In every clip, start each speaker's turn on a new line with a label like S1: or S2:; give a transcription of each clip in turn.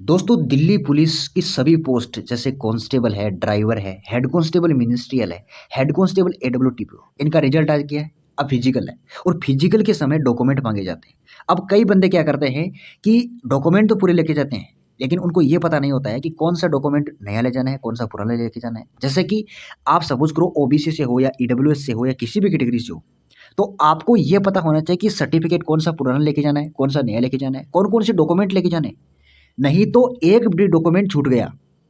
S1: दोस्तों दिल्ली पुलिस की सभी पोस्ट जैसे कांस्टेबल है, ड्राइवर है, हेड कांस्टेबल मिनिस्ट्रियल है, हेड कांस्टेबल एडब्ल्यूटीपीओ इनका रिजल्ट आ गया है। अब फिजिकल है और फिजिकल के समय डॉक्यूमेंट मांगे जाते हैं। अब कई बंदे क्या करते हैं कि डॉक्यूमेंट तो पूरे लेके जाते हैं, लेकिन उनको ये पता नहीं होता है कि कौन सा डॉक्यूमेंट नया ले जाना है, कौन सा पुराना लेके जाना है। जैसे कि आप सपोज करो ओबीसी से हो या ईडब्ल्यूएस से हो या किसी भी कैटेगरी से हो, तो आपको ये पता होना चाहिए कि सर्टिफिकेट कौन सा पुराना लेके जाना है, कौन सा नया लेके जाना है, कौन कौन से डॉक्यूमेंट लेके जाने हैं। नहीं तो एक भी डॉक्यूमेंट छूट गया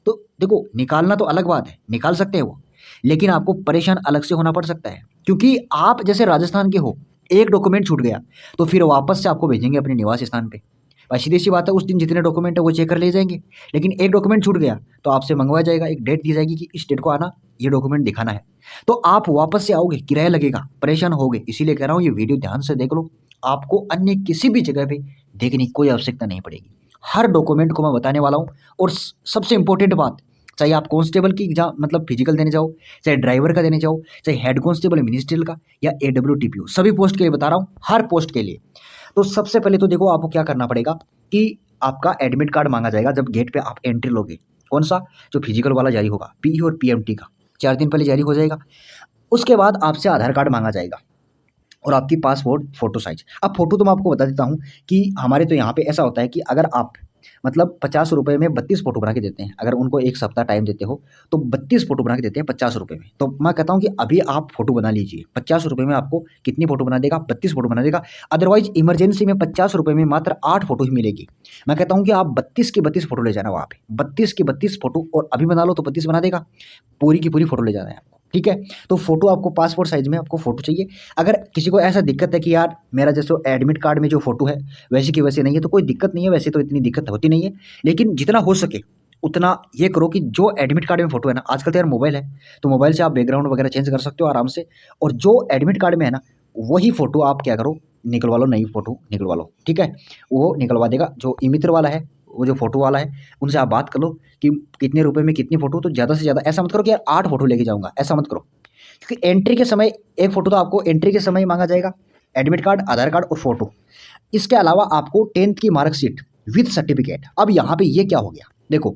S1: तो देखो निकालना तो अलग बात है, निकाल सकते हैं वो, लेकिन आपको परेशान अलग से होना पड़ सकता है। क्योंकि आप जैसे राजस्थान के हो, एक डॉक्यूमेंट छूट गया तो फिर वापस से आपको भेजेंगे अपने निवास स्थान पे। भाई सीधी सी बात है, उस दिन जितने डॉक्यूमेंट है वो चेक कर ले जाएंगे। लेकिन एक डॉक्यूमेंट छूट गया तो आपसे मंगवाया जाएगा, एक डेट दी जाएगी कि इस डेट को आना, ये डॉक्यूमेंट दिखाना है। तो आप वापस से आओगे, किराया लगेगा, परेशान होगे। इसीलिए कह रहा हूँ ये वीडियो ध्यान से देख लो, आपको अन्य किसी भी जगह पे देखने की कोई आवश्यकता नहीं पड़ेगी। हर डॉक्यूमेंट को मैं बताने वाला हूँ। और सबसे इंपॉर्टेंट बात, चाहे आप कांस्टेबल की एग्जाम मतलब फिजिकल देने जाओ, चाहे ड्राइवर का देने जाओ, चाहे हेड कांस्टेबल मिनिस्ट्रियल का या एडब्ल्यूटीपीओ, सभी पोस्ट के लिए बता रहा हूँ, हर पोस्ट के लिए। तो सबसे पहले तो देखो आपको क्या करना पड़ेगा कि आपका एडमिट कार्ड मांगा जाएगा जब गेट पे आप एंट्री लोगे। कौन सा? जो फिजिकल वाला जारी होगा, पीई और पीएमटी का 4 दिन पहले जारी हो जाएगा। उसके बाद आपसे आधार कार्ड मांगा जाएगा और आपकी पासपोर्ट फ़ोटो साइज़। अब फ़ोटो तो मैं आपको बता देता हूँ कि हमारे तो यहाँ पे ऐसा होता है कि अगर आप मतलब ₹50 में 32 फ़ोटो बना के देते हैं। अगर उनको 1 सप्ताह टाइम देते हो, तो 32 फ़ोटो बना के देते हैं ₹50 में। तो मैं कहता हूँ कि अभी आप फ़ोटो बना लीजिए। ₹50 में आपको कितनी फ़ोटो बना देगा? 32 फ़ोटो बना देगा। अदरवाइज़ इमरजेंसी में ₹50 में मात्र 8 फ़ोटो ही मिलेगी। मैं कहता हूँ कि आप 32 की 32 फ़ोटो ले जाना वहाँ पे। 32 की 32 फ़ोटो और अभी बना लो तो 32 बना देगा। पूरी की पूरी फ़ोटो ले जाना है आपको, ठीक है? तो फ़ोटो आपको पासपोर्ट साइज़ में आपको फ़ोटो चाहिए। अगर किसी को ऐसा दिक्कत है कि यार मेरा जैसे एडमिट कार्ड में जो फ़ोटो है वैसी की वैसी नहीं है, तो कोई दिक्कत नहीं है, वैसे तो इतनी दिक्कत होती नहीं है। लेकिन जितना हो सके उतना ये करो कि जो एडमिट कार्ड में फ़ोटो है ना, आजकल तो यार मोबाइल है, तो मोबाइल से आप बैकग्राउंड वगैरह चेंज कर सकते हो आराम से। और जो एडमिट कार्ड में है ना, वही फ़ोटो आप क्या करो, निकलवा लो, नई फ़ोटो निकलवा लो, ठीक है? वो निकलवा देगा। जो ई-मित्र वाला है, वो जो फ़ोटो वाला है, उनसे आप बात कर लो कि कितने रुपए में कितनी फ़ोटो। तो ज़्यादा से ज़्यादा ऐसा मत करो कि यार 8 फ़ोटो लेके जाऊँगा, ऐसा मत करो। क्योंकि एंट्री के समय एक फ़ोटो तो आपको एंट्री के समय ही माँगा जाएगा, एडमिट कार्ड, आधार कार्ड और फ़ोटो। इसके अलावा आपको 10th की मार्कशीट विथ सर्टिफिकेट। अब यहाँ पे ये क्या हो गया? देखो,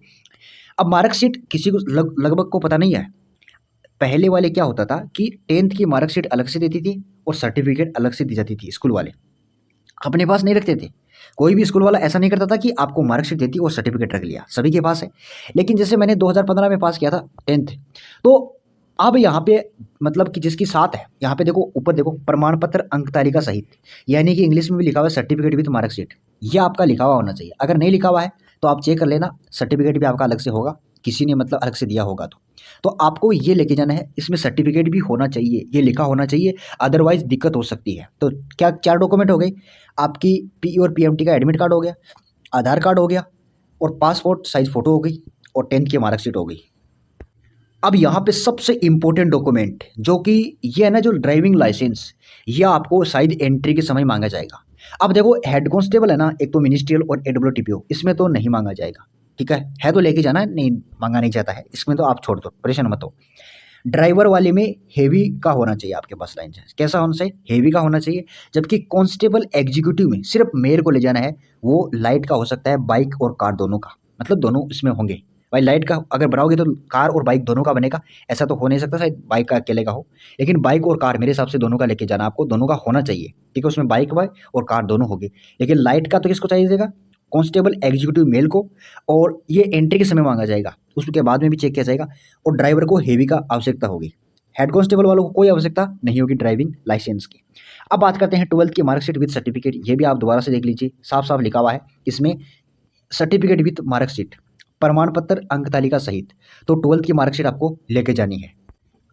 S1: अब मार्कशीट किसी को लगभग को पता नहीं है। पहले वाले क्या होता था कि 10th की मार्कशीट अलग से देती थी और सर्टिफिकेट अलग से दी जाती थी स्कूल वाले। अपने पास नहीं रखते थे। कोई भी स्कूल वाला ऐसा नहीं करता था कि आपको मार्कशीट देती और सर्टिफिकेट रख लिया, सभी के पास है। लेकिन जैसे मैंने 2015 में पास किया था 10th, तो अब यहाँ पे मतलब कि जिसकी 7 है, यहाँ पे देखो ऊपर देखो प्रमाण पत्र अंक तालिका सहित, यानी कि इंग्लिश में भी लिखा हुआ है सर्टिफिकेट विथ मार्कशीट। ये आपका लिखा हुआ होना चाहिए। अगर नहीं लिखा हुआ है तो आप चेक कर लेना, सर्टिफिकेट भी आपका अलग से होगा, किसी ने मतलब अलग से दिया होगा तो आपको ये लेके जाना है। इसमें सर्टिफिकेट भी होना चाहिए, ये लिखा होना चाहिए, अदरवाइज़ दिक्कत हो सकती है। तो क्या 4 डॉक्यूमेंट हो गए, आपकी पीई और पीएमटी का एडमिट कार्ड हो गया, आधार कार्ड हो गया और पासपोर्ट साइज़ फ़ोटो हो गई और 10th की मार्कशीट हो गई। अब यहाँ पे सबसे इम्पोर्टेंट डॉक्यूमेंट जो कि ये है ना, जो ड्राइविंग लाइसेंस, ये आपको शायद एंट्री के समय मांगा जाएगा। अब देखो हेड कांस्टेबल है ना, एक तो मिनिस्ट्रियल और एडब्ल्यूटीपीओ, इसमें तो नहीं मांगा जाएगा, ठीक है तो लेके जाना है, नहीं मांगा नहीं जाता है, इसमें तो आप छोड़ दो, परेशान मत हो। ड्राइवर वाले में हेवी का होना चाहिए आपके पास लाइसेंस। कैसा होना चाहिए? हेवी का होना चाहिए। जबकि कांस्टेबल एग्जीक्यूटिव में सिर्फ मेल को ले जाना है, वो लाइट का हो सकता है, बाइक और कार दोनों का, मतलब दोनों इसमें होंगे। भाई लाइट का अगर बनाओगे तो कार और बाइक दोनों का बनेगा, ऐसा तो हो नहीं सकता शायद बाइक का अकेले का हो। लेकिन बाइक और कार मेरे हिसाब से दोनों का लेके जाना, आपको दोनों का होना चाहिए, ठीक है? उसमें बाइक बाइक और कार दोनों होगी। लेकिन लाइट का तो किसको चाहिए? कांस्टेबल एग्जीक्यूटिव मेल को। और ये एंट्री के समय मांगा जाएगा, उसके बाद में भी चेक किया जाएगा। और ड्राइवर को हेवी का आवश्यकता होगी। हेड कांस्टेबल वालों को कोई आवश्यकता नहीं होगी ड्राइविंग लाइसेंस की। अब बात करते हैं 12th की मार्कशीट विद सर्टिफिकेट। ये भी आप दोबारा से देख लीजिए, साफ साफ लिखा हुआ है इसमें सर्टिफिकेट विथ मार्कशीट, प्रमाण पत्र अंक तालिका सहित। तो 12th की मार्कशीट आपको लेके जानी है।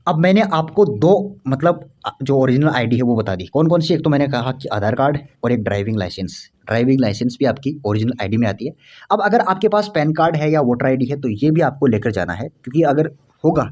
S1: अब मैंने आपको दो मतलब जो ओरिजिनल आईडी है वो बता दी, कौन कौन सी? एक तो मैंने कहा कि आधार कार्ड और एक ड्राइविंग लाइसेंस। ड्राइविंग लाइसेंस भी आपकी ओरिजिनल आईडी में आती है। अब अगर आपके पास पैन कार्ड है या वोटर आईडी है तो ये भी आपको लेकर जाना है, क्योंकि अगर होगा,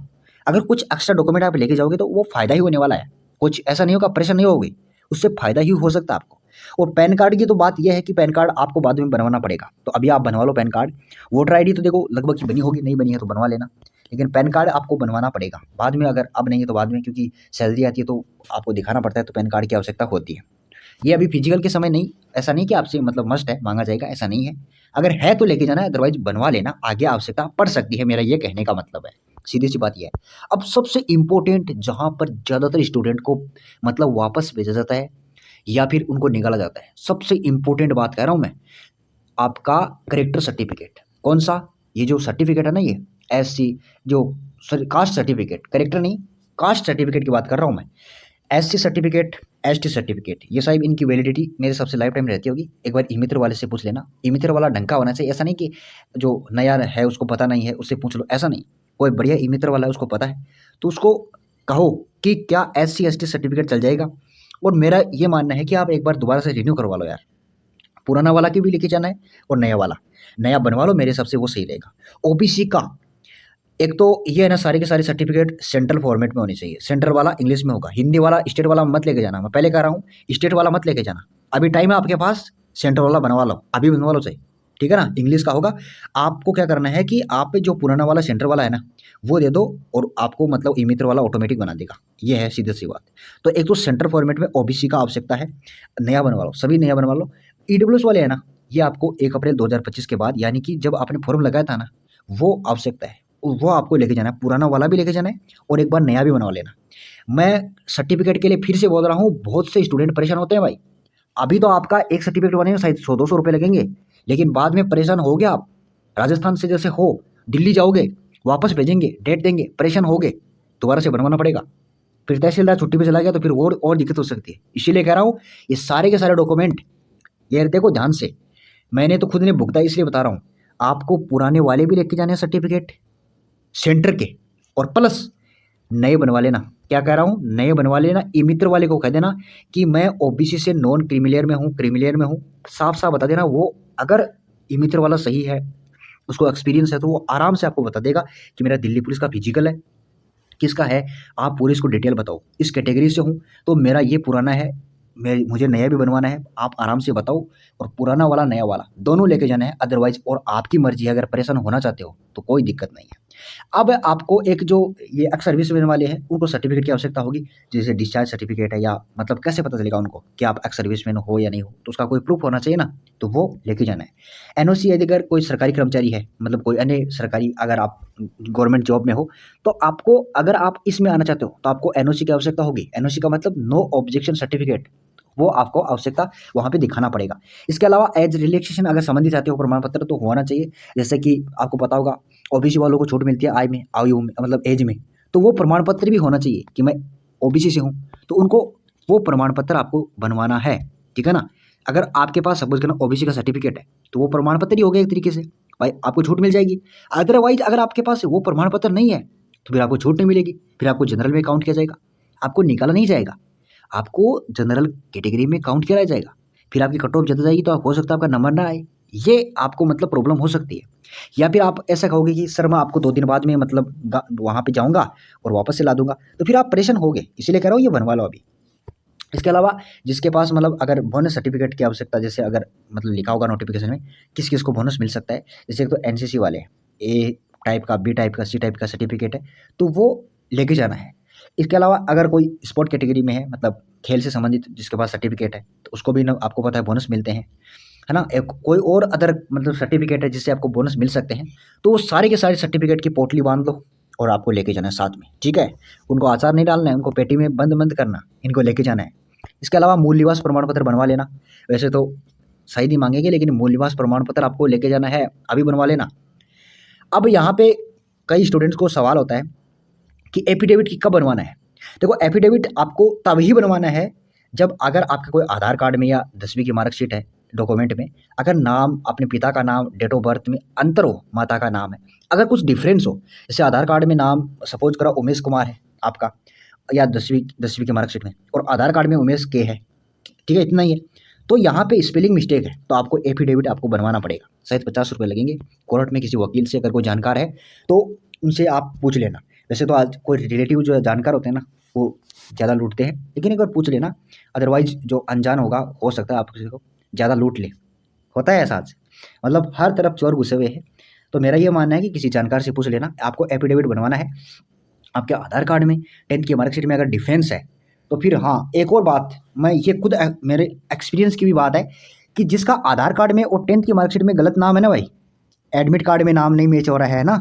S1: अगर कुछ एक्स्ट्रा डॉक्यूमेंट आप लेके जाओगे तो वो फ़ायदा ही होने वाला है। कुछ ऐसा नहीं होगा, परेशान नहीं होगी, उससे फ़ायदा ही हो सकता है आपको। और पैन कार्ड की तो बात यह है कि पैन कार्ड आपको बाद में बनवाना पड़ेगा, तो अभी आप बनवा लो पैन कार्ड। वोटर आईडी तो देखो लगभग की बनी होगी, नहीं बनी है तो बनवा लेना। लेकिन पैन कार्ड आपको बनवाना पड़ेगा बाद में, अगर अब नहीं है तो बाद में, क्योंकि सैलरी आती है तो आपको दिखाना पड़ता है, तो पैन कार्ड की आवश्यकता होती है। ये अभी फिजिकल के समय नहीं, ऐसा नहीं कि आपसे मतलब मस्ट है मांगा जाएगा, ऐसा नहीं है। अगर है तो लेके जाना है, अदरवाइज बनवा लेना, आगे आवश्यकता पड़ सकती है, मेरा ये कहने का मतलब है। सीधी सी बात ये है। अब सबसे इम्पोर्टेंट जहाँ पर ज़्यादातर स्टूडेंट को मतलब वापस भेजा जाता है या फिर उनको निकाला जाता है, सबसे इम्पोर्टेंट बात कह रहा हूँ मैं, आपका करेक्टर सर्टिफिकेट। कौन सा? ये जो सर्टिफिकेट है ना, ये एससी जो कास्ट सर्टिफिकेट, करेक्टर नहीं, कास्ट सर्टिफिकेट की बात कर रहा हूँ मैं। एससी सर्टिफिकेट, एसटी सर्टिफिकेट, ये साहब इनकी वैलिडिटी मेरे हिसाब से लाइफ टाइम रहती होगी। एक बार ई मित्र वाले से पूछ लेना, ई मित्र वाला ढंग का होना चाहिए, ऐसा नहीं कि जो नया है उसको पता नहीं है उससे पूछ लो, ऐसा नहीं। कोई बढ़िया ई मित्र वाला है उसको पता है तो उसको कहो कि क्या एससी एसटी सर्टिफिकेट चल जाएगा। और मेरा ये मानना है कि आप एक बार दोबारा से रिन्यू करवा लो यार, पुराना वाला की भी लेके जाना है और नया वाला, नया बनवा लो, मेरे हिसाब से वो सही रहेगा। ओबीसी का एक तो ये है ना, सारे के सारे सर्टिफिकेट सेंट्रल फॉर्मेट में होने चाहिए, सेंट्रल वाला इंग्लिश में होगा, हिंदी वाला स्टेट वाला मत लेके जाना, मैं पहले कह रहा हूँ स्टेट वाला मत लेके जाना, अभी टाइम है आपके पास, सेंट्रल वाला बनवा लो, अभी बनवा लो चाहिए, ठीक है ना। इंग्लिश का होगा, आपको क्या करना है कि आप जो पुराना वाला सेंटर वाला है ना वो दे दो और आपको मतलब ई मित्र वाला ऑटोमेटिक बना देगा, ये है सीधी सी बात। तो एक तो सेंट्रल फॉर्मेट में ओबीसी का आवश्यकता है, नया बनवा लो, सभी नया बनवा लो। ईडब्ल्यूएस वाले है ना, ये आपको 1 अप्रैल 2025 के बाद, यानी कि जब आपने फॉर्म लगाया था ना, वो आवश्यकता है, वो आपको लेके जाना है, पुराना वाला भी लेके जाना है और एक बार नया भी बनवा लेना। मैं सर्टिफिकेट के लिए फिर से बोल रहा हूँ, बहुत से स्टूडेंट परेशान होते हैं भाई। अभी तो आपका एक सर्टिफिकेट बनाने में शायद 100-200 रुपये लगेंगे, लेकिन बाद में परेशान हो गया आप, राजस्थान से जैसे हो दिल्ली जाओगे, वापस भेजेंगे, डेट देंगे, परेशान हो गए, दोबारा से बनवाना पड़ेगा। फिर तहसीलदार छुट्टी पे चला गया तो फिर और दिक्कत हो सकती है। इसीलिए कह रहा हूँ ये सारे के सारे डॉक्यूमेंट ये देखो ध्यान से, मैंने तो खुद ने भुगता इसलिए बता रहा हूँ, आपको पुराने वाले भी लेके जाने हैं सर्टिफिकेट सेंटर के, और प्लस नए बनवा लेना। क्या कह रहा हूँ, नए बनवा लेना। ई मित्र वाले को कह देना कि मैं ओबीसी से नॉन क्रीमिलियर में हूँ, क्रीमिलियर में हूँ, साफ साफ बता देना। वो अगर ई मित्र वाला सही है, उसको एक्सपीरियंस है, तो वो आराम से आपको बता देगा कि मेरा दिल्ली पुलिस का फिजिकल है, किसका है, आप पूरी इसको डिटेल बताओ, इस कैटेगरी से हूँ तो मेरा ये पुराना है, मुझे नया भी बनवाना है, आप आराम से बताओ, और पुराना वाला नया वाला दोनों लेके जाना है। अदरवाइज और आपकी मर्जी है, अगर परेशान होना चाहते हो तो कोई दिक्कत नहीं है। अब आपको एक जो ये एक्स सर्विसमैन वाले हैं उनको सर्टिफिकेट की आवश्यकता होगी, जैसे डिस्चार्ज सर्टिफिकेट है, या मतलब कैसे पता चलेगा उनको कि आप एक्स सर्विसमैन हो या नहीं हो, तो उसका कोई प्रूफ होना चाहिए ना, तो वो लेके जाना है। एनओसी यदि अगर कोई सरकारी कर्मचारी है, मतलब कोई अन्य सरकारी, अगर आप गवर्नमेंट जॉब में हो, तो आपको अगर आप इसमें आना चाहते हो तो आपको एनओसी की आवश्यकता होगी। एनओसी का मतलब नो ऑब्जेक्शन सर्टिफिकेट, वो आपको आवश्यकता वहाँ पे दिखाना पड़ेगा। इसके अलावा एज रिलैक्सेशन अगर संबंधी चाहते हो प्रमाण पत्र तो होना चाहिए, जैसे कि आपको पता होगा ओबीसी वालों को छूट मिलती है आयु में, मतलब एज में, तो वो प्रमाण पत्र भी होना चाहिए कि मैं ओबीसी से हूँ, तो उनको वो प्रमाण पत्र आपको बनवाना है, ठीक है ना। अगर आपके पास सपोज करना ओबीसी का सर्टिफिकेट है तो वो प्रमाण पत्र ही हो गया एक तरीके से, भाई आपको छूट मिल जाएगी। अदरवाइज अगर आपके पास वो प्रमाण पत्र नहीं है तो फिर आपको छूट नहीं मिलेगी, फिर आपको जनरल में काउंट किया जाएगा, आपको निकाला नहीं जाएगा, आपको जनरल कैटेगरी में काउंट किया जाएगा, फिर आपकी कट ऑफ ज़्यादा जाएगी तो हो सकता है आपका नंबर ना आए, ये आपको मतलब प्रॉब्लम हो सकती है। या फिर आप ऐसा कहोगे कि सर मैं आपको 2 दिन बाद में मतलब वहाँ पे जाऊँगा और वापस से ला दूँगा, तो फिर आप परेशान होगे, इसीलिए कह रहा हूँ ये बनवा लो अभी। इसके अलावा जिसके पास मतलब अगर बोनस सर्टिफिकेट की आवश्यकता, जैसे अगर मतलब लिखा होगा नोटिफिकेशन में किस किस को बोनस मिल सकता है, जैसे एक तो एनसीसी वाले ए टाइप का, बी टाइप का, सी टाइप का सर्टिफिकेट है, तो वो लेके जाना है। इसके अलावा अगर कोई स्पोर्ट कैटेगरी में है, मतलब खेल से संबंधित जिसके पास सर्टिफिकेट है, तो उसको भी ना आपको पता है बोनस मिलते हैं, है ना। एक कोई और अदर मतलब सर्टिफिकेट है जिससे आपको बोनस मिल सकते हैं, तो वो सारे के सारे सर्टिफिकेट की पोटली बांध लो और आपको लेके जाना है साथ में, ठीक है। उनको आचार नहीं डालना है, उनको पेटी में बंद बंद करना, इनको लेके जाना है। इसके अलावा मूल निवास प्रमाण पत्र बनवा लेना, वैसे तो सही नहीं मांगेंगे, लेकिन मूल निवास प्रमाण पत्र आपको लेके जाना है, अभी बनवा लेना। अब यहाँ पे कई स्टूडेंट्स को सवाल होता है कि एफिडेविट की कब बनवाना है। देखो एफिडेविट आपको तभी बनवाना है जब अगर आपके कोई आधार कार्ड में या 10वीं की मार्कशीट है, डॉक्यूमेंट में अगर नाम, अपने पिता का नाम, डेट ऑफ बर्थ में अंतर हो, माता का नाम है, अगर कुछ डिफरेंस हो, जैसे आधार कार्ड में नाम सपोज करो उमेश कुमार है आपका, या 10वीं की मार्कशीट में, और आधार कार्ड में उमेश के है, ठीक है, इतना ही है, तो यहाँ पे स्पेलिंग मिस्टेक है, तो आपको एफिडेविट आपको बनवाना पड़ेगा, शायद 50 रुपये लगेंगे। कोर्ट में किसी वकील से अगर कोई जानकार है तो उनसे आप पूछ लेना। वैसे तो आज कोई रिलेटिव जो जानकार होते हैं ना वो ज़्यादा लूटते हैं, लेकिन एक बार पूछ लेना, अदरवाइज जो अनजान होगा हो सकता है आप किसी को ज़्यादा लूट ले, होता है ऐसा आज, मतलब हर तरफ चोर घुसे हुए हैं। तो मेरा ये मानना है कि किसी जानकार से पूछ लेना, आपको एफिडेविट बनवाना है। आपके आधार कार्ड में 10th की मार्कशीट में अगर डिफरेंस है तो फिर हाँ, एक और बात, मैं ये खुद मेरे एक्सपीरियंस की भी बात है कि जिसका आधार कार्ड में और 10th की मार्कशीट में गलत नाम है ना भाई, एडमिट कार्ड में नाम नहीं मैच हो रहा है ना,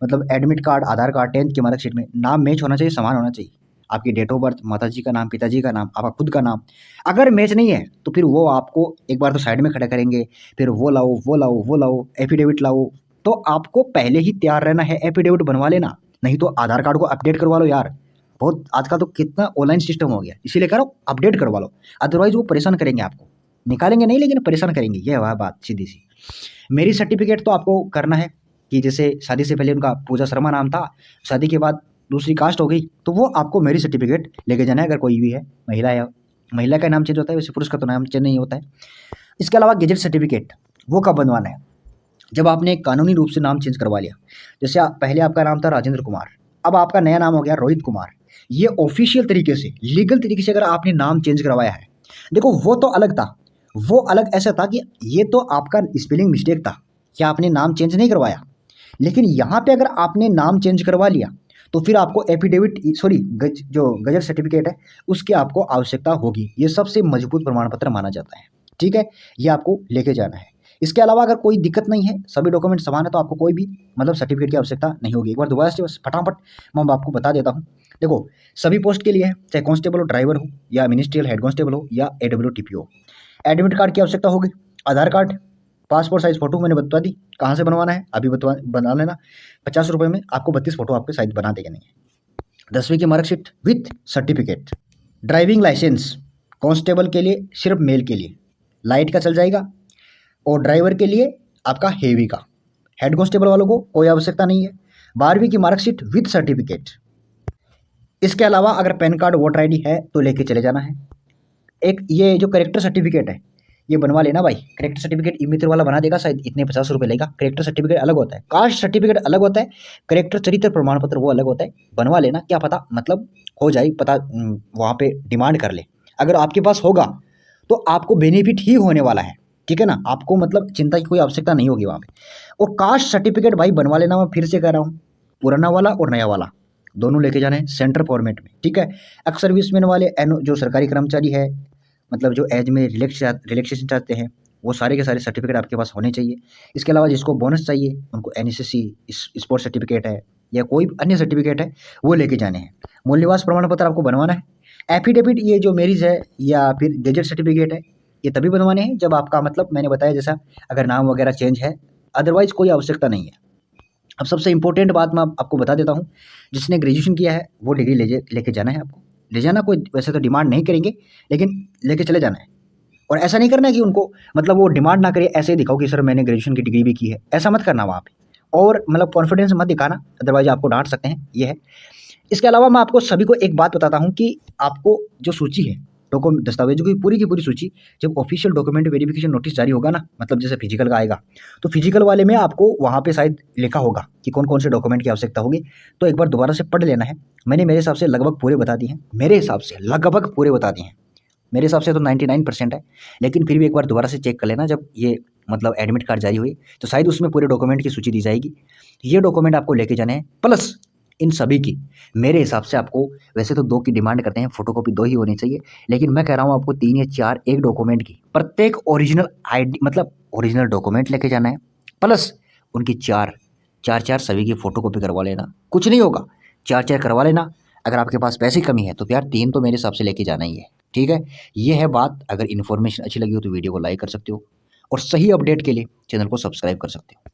S1: मतलब एडमिट कार्ड, आधार कार्ड, 10th की मार्कशीट में नाम मैच होना चाहिए, समान होना चाहिए। आपकी डेट ऑफ बर्थ, माताजी का नाम, पिताजी का नाम, आपका खुद का नाम, अगर मैच नहीं है तो फिर वो आपको एक बार तो साइड में खड़ा करेंगे, फिर वो लाओ, वो लाओ, वो लाओ, एफिडेविट लाओ। तो आपको पहले ही तैयार रहना है, एफिडेविट बनवा लेना, नहीं तो आधार कार्ड को अपडेट करवा लो यार। बहुत आजकल तो कितना ऑनलाइन सिस्टम हो गया, इसीलिए कह रहा हूँ अपडेट करवा लो, अदरवाइज वो परेशान करेंगे आपको, निकालेंगे नहीं लेकिन परेशान करेंगे, ये है बात सीधी सी। मेरी सर्टिफिकेट तो आपको करना है कि जैसे शादी से पहले उनका पूजा शर्मा नाम था, शादी के बाद दूसरी कास्ट हो गई, तो वो आपको मेरी सर्टिफिकेट लेके जाना है, अगर कोई भी है, महिला है, महिला का नाम चेंज होता है, वैसे पुरुष का तो नाम चेंज नहीं होता है। इसके अलावा गेजेट सर्टिफिकेट वो कब बनवाना है, जब आपने कानूनी रूप से नाम चेंज करवा लिया। जैसे पहले आपका नाम था राजेंद्र कुमार, अब आपका नया नाम हो गया रोहित कुमार। ये ऑफिशियल तरीके से, लीगल तरीके से अगर आपने नाम चेंज करवाया है, देखो वो तो अलग था, वो अलग ऐसा था कि ये तो आपका स्पेलिंग मिस्टेक था कि आपने नाम चेंज नहीं करवाया। लेकिन यहाँ पे अगर आपने नाम चेंज करवा लिया तो फिर आपको एफिडेविट, सॉरी जो गजट सर्टिफिकेट है उसकी आपको आवश्यकता होगी। ये सबसे मजबूत प्रमाण पत्र माना जाता है, ठीक है, ये आपको लेके जाना है। इसके अलावा अगर कोई दिक्कत नहीं है, सभी डॉक्यूमेंट समान है, तो आपको कोई भी मतलब सर्टिफिकेट की आवश्यकता नहीं होगी। एक बार दोबारा से बस फटाफट मैं आपको बता देता हूँ। देखो सभी पोस्ट के लिए है, चाहे कांस्टेबल हो, ड्राइवर हो, या मिनिस्ट्रियल हेड कांस्टेबल हो, या AWTPO। एडमिट कार्ड की आवश्यकता होगी, आधार कार्ड, पासपोर्ट साइज फोटो मैंने बता दी कहाँ से बनवाना है, अभी बना लेना। 50 रुपये में आपको 32 फोटो आपके साइज बना देंगे। नहीं, 10वीं की marksheet with certificate. Driving licence constable के लिए सिर्फ मेल के लिए लाइट का चल जाएगा, और ड्राइवर के लिए आपका हेवी का। हेड कांस्टेबल वालों को कोई आवश्यकता नहीं है। 12वीं की मार्कशीट विथ सर्टिफिकेट। इसके अलावा अगर पैन कार्ड, वोटर ID है तो लेके चले जाना है। एक ये जो करेक्टर सर्टिफिकेट है ये बनवा लेना भाई। करेक्टर सर्टिफिकेट ई मित्र वाला बना देगा, शायद इतने 50 रुपये लेगा। करेक्टर सर्टिफिकेट अलग होता है, कास्ट सर्टिफिकेट अलग होता है, करेक्टर चरित्र प्रमाण पत्र वो अलग होता है। बनवा लेना, क्या पता मतलब हो जाए, पता वहाँ पे डिमांड कर ले। अगर आपके पास होगा तो आपको बेनिफिट ही होने वाला है, ठीक है ना, आपको मतलब चिंता की कोई आवश्यकता नहीं होगी वहाँ पे। और कास्ट सर्टिफिकेट भाई बनवा लेना, मैं फिर से कह रहा हूँ, पुराना वाला और नया वाला दोनों लेके जाने हैं सेंटर फॉर्मेट में, ठीक है। एक्स सर्विसमैन वाले जो सरकारी कर्मचारी है, मतलब जो एज में रिलैक्सेशन चाहते हैं, वो सारे के सारे सर्टिफिकेट आपके पास होने चाहिए। इसके अलावा जिसको बोनस चाहिए उनको NSSC स्पोर्ट सर्टिफिकेट है या कोई अन्य सर्टिफिकेट है वो लेके जाने हैं। मूल निवास प्रमाण पत्र आपको बनवाना है। एफिडेविट ये जो मैरिज है या फिर गेजेट सर्टिफिकेट है ये तभी बनवाने हैं जब आपका मतलब मैंने बताया जैसा अगर नाम वगैरह चेंज है, अदरवाइज कोई आवश्यकता नहीं है। अब सबसे इंपॉर्टेंट बात मैं आपको बता देता हूँ, जिसने ग्रेजुएशन किया है वो डिग्री लेके जाना है आपको। ले जाना, कोई वैसे तो डिमांड नहीं करेंगे लेकिन लेके चले जाना है। और ऐसा नहीं करना है कि उनको मतलब वो डिमांड ना करे, ऐसे ही दिखाओ कि सर मैंने ग्रेजुएशन की डिग्री भी की है, ऐसा मत करना वहाँ पे। और मतलब कॉन्फिडेंस मत दिखाना, अदरवाइज आपको डांट सकते हैं, ये है। इसके अलावा मैं आपको सभी को एक बात बताता हूँ कि आपको जो सूची है दस्तावेजों की पूरी सूची जब ऑफिशियल डॉक्यूमेंट वेरिफिकेशन नोटिस जारी होगा ना, मतलब जैसे फिजिकल का आएगा, तो फिजिकल वाले में आपको वहाँ पे शायद लिखा होगा कि कौन कौन से डॉक्यूमेंट की आवश्यकता होगी। तो एक बार दोबारा से पढ़ लेना है। मैंने मेरे हिसाब से लगभग पूरे बता दिए हैं, मेरे हिसाब से लगभग पूरे बता दिए हैं। मेरे हिसाब से तो 99% है, लेकिन फिर भी एक बार दोबारा से चेक कर लेना। जब ये मतलब एडमिट कार्ड जारी हुई तो शायद उसमें पूरे डॉक्यूमेंट की सूची दी जाएगी। ये डॉक्यूमेंट आपको लेके जाने हैं, प्लस इन सभी की मेरे हिसाब से आपको वैसे तो 2 की डिमांड करते हैं, फोटोकॉपी 2 ही होनी चाहिए, लेकिन मैं कह रहा हूँ आपको 3 या 4 एक डॉक्यूमेंट की, प्रत्येक ओरिजिनल ID मतलब ओरिजिनल डॉक्यूमेंट लेके जाना है, प्लस उनकी 4 सभी की फोटोकॉपी करवा लेना। कुछ नहीं होगा, 4 करवा लेना। अगर आपके पास पैसे की कमी है तो यार 3 तो मेरे हिसाब से लेके जाना ही है, ठीक है। ये है बात। अगर इन्फॉर्मेशन अच्छी लगी हो तो वीडियो को लाइक कर सकते हो, और सही अपडेट के लिए चैनल को सब्सक्राइब कर सकते हो।